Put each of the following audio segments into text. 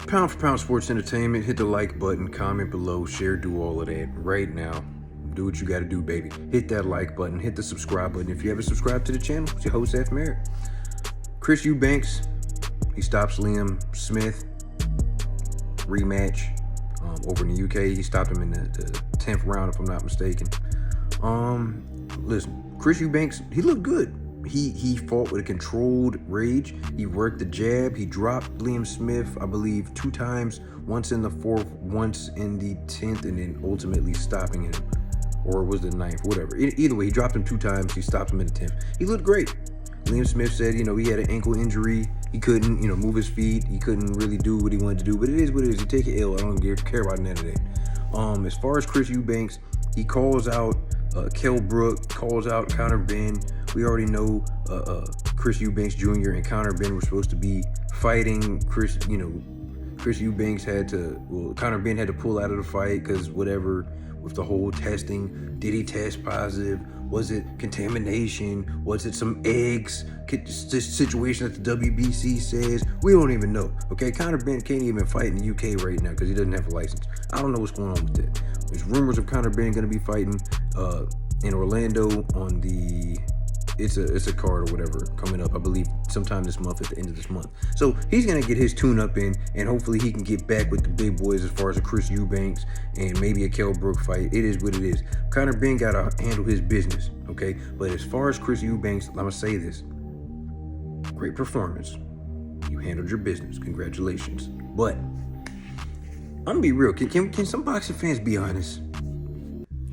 Pound for Pound Sports Entertainment. Hit the like button, comment below, share, do all of that right now. Do what you gotta do, baby. Hit that like button, hit the subscribe button. If you haven't subscribed to the channel, it's your host, F. Merritt. Chris Eubanks, he stops Liam Smith. Rematch over in the UK. He stopped him in the 10th round, if I'm not mistaken. Listen, Chris Eubanks, he looked good. He fought with a controlled rage. He worked the jab. He dropped Liam Smith, I believe, 2 times. Once in the 4th, once in the 10th, and then ultimately stopping him. Or it was the 9th, whatever. Either way, he dropped him 2 times. He stopped him in the 10th. He looked great. Liam Smith said, he had an ankle injury. He couldn't, move his feet. He couldn't really do what he wanted to do. But it is what it is. He take it ill. I don't care about none of that. As far as Chris Eubanks, he calls out KELL, calls out Conor Benn. We already know Chris Eubanks Jr. and Conor Benn were supposed to be fighting. Chris Eubanks Conor Benn had to pull out of the fight because whatever with the whole testing. Did he test positive? Was it contamination? Was it some eggs? Situation that the WBC says? We don't even know. Okay, Conor Benn can't even fight in the UK right now because he doesn't have a license. I don't know what's going on with that. There's rumors of Conor Benn going to be fighting in Orlando on the it's a card or whatever coming up, I believe sometime this month, at the end of this month. So he's gonna get his tune-up in, and hopefully he can get back with the big boys as far as a Chris Eubanks and maybe a KELL fight. It is what it is. Conor Benn gotta handle his business, okay? But as far as Chris Eubanks, I'm gonna say this: great performance. You handled your business. Congratulations. But I'm gonna be real. Can some boxing fans be honest?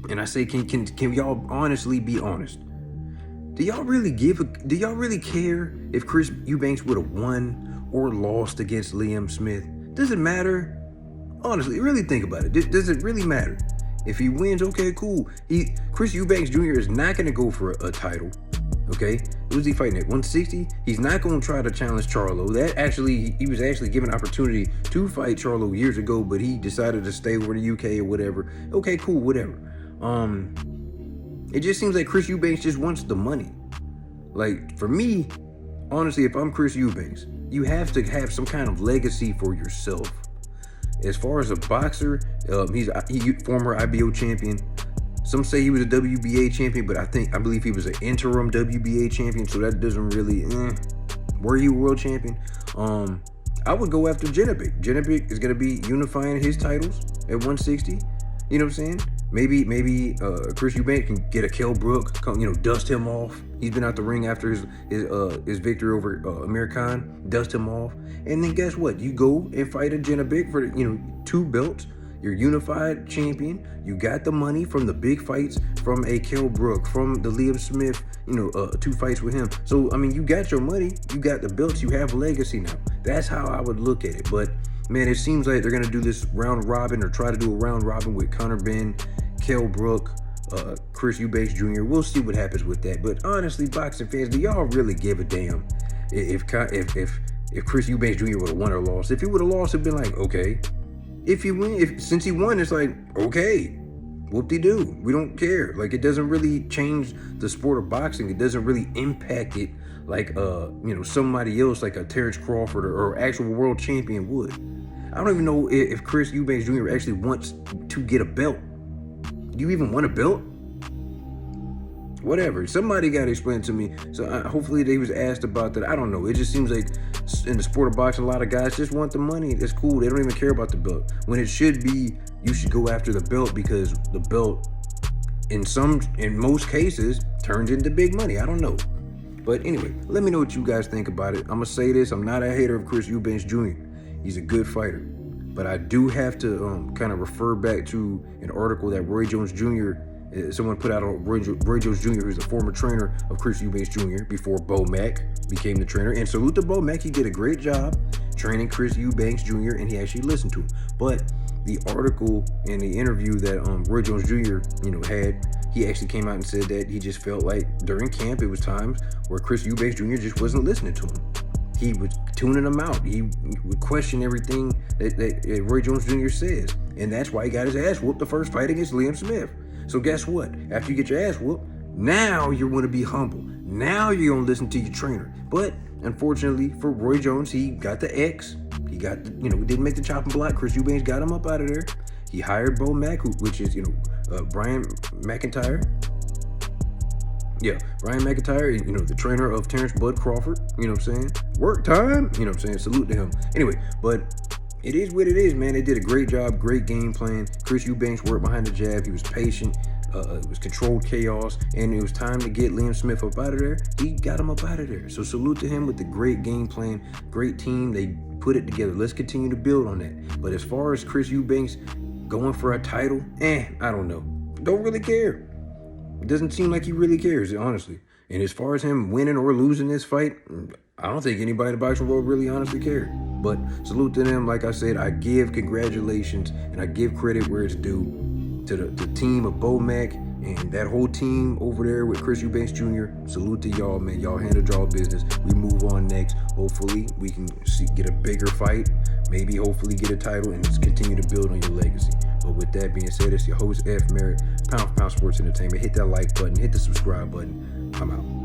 And I say, can y'all honestly be honest? Do y'all really care if Chris Eubanks would have won or lost against Liam Smith? Does it matter? Honestly, really think about it. Does it really matter? If he wins, okay, cool. Chris Eubanks Jr. is not going to go for a title, okay? Who's he fighting at, 160? He's not going to try to challenge Charlo. He was actually given an opportunity to fight Charlo years ago, but he decided to stay over the UK or whatever. Okay, cool, whatever. It just seems like Chris Eubanks just wants the money. Like, for me, honestly, if I'm Chris Eubanks, you have to have some kind of legacy for yourself. As far as a boxer, he's former IBO champion. Some say he was a WBA champion, but I believe he was an interim WBA champion, so that doesn't really, were you a world champion? I would go after Eubanks. Eubanks is gonna be unifying his titles at 160. You know what I'm saying? Maybe Chris Eubanks can get a KELL, dust him off. He's been out the ring after his victory over Amir Khan, dust him off. And then guess what? You go and fight a Eubanks for 2 belts. You're unified champion. You got the money from the big fights from a KELL, from the Liam Smith, 2 fights with him. So, I mean, you got your money. You got the belts. You have legacy now. That's how I would look at it. But, man, it seems like they're going to do this round robin, or try to do a round robin with Conor Benn, KELL, Chris Eubanks Jr. We'll see what happens with that. But honestly, boxing fans, do y'all really give a damn if Chris Eubanks Jr. would have won or lost? If he would have lost, it'd been like, okay. Since he won, it's like, okay, whoop-de-doo. We don't care. Like, it doesn't really change the sport of boxing. It doesn't really impact it like somebody else, like a Terrence Crawford or actual world champion would. I don't even know if Chris Eubanks Jr. actually wants to get a belt. Do you even want a belt? Whatever. Somebody got to explain it to me. So hopefully they was asked about that. I don't know. It just seems like in the sport of boxing, a lot of guys just want the money. That's cool. They don't even care about the belt. When it should be, you should go after the belt, because the belt, in most cases, turns into big money. I don't know. But anyway, let me know what you guys think about it. I'm going to say this. I'm not a hater of Chris Eubanks Jr. He's a good fighter. But I do have to kind of refer back to an article that Roy Jones Jr., someone put out on Roy Jones Jr., who's a former trainer of Chris Eubanks Jr. before Bo Mack became the trainer. And salute to Bo Mack. He did a great job training Chris Eubanks Jr., and he actually listened to him. But the article and the interview that Roy Jones Jr. had, he actually came out and said that he just felt like during camp it was times where Chris Eubanks Jr. just wasn't listening to him. He was tuning them out. He would question everything that Roy Jones Jr. says. And that's why he got his ass whooped the first fight against Liam Smith. So guess what? After you get your ass whooped, now you're going to be humble. Now you're going to listen to your trainer. But unfortunately for Roy Jones, he got the X. He got, didn't make the chopping block. Chris Eubanks got him up out of there. He hired Bo Mack, which is, Brian McIntyre. Yeah, Brian McIntyre, the trainer of Terrence Bud Crawford. You know what I'm saying? Work time. You know what I'm saying? Salute to him. Anyway, but it is what it is, man. They did a great job, great game plan. Chris Eubanks worked behind the jab. He was patient. It was controlled chaos, and it was time to get Liam Smith up out of there. He got him up out of there. So salute to him with the great game plan, great team. They put it together. Let's continue to build on that. But as far as Chris Eubanks going for a title, I don't know. Don't really care. It doesn't seem like he really cares, honestly. And as far as him winning or losing this fight, I don't think anybody in the boxing world really honestly cared. But salute to them. Like I said, I give congratulations and I give credit where it's due to the team of Bo Mack and that whole team over there with Chris Eubanks Jr. Salute to y'all, man. Y'all handled y'all business. We move on next. Hopefully, we can get a bigger fight. Maybe, hopefully, get a title and just continue to build on your legacy. But with that being said, it's your host, F. Merritt, Pound for Pound Sports Entertainment. Hit that like button. Hit the subscribe button. I'm out.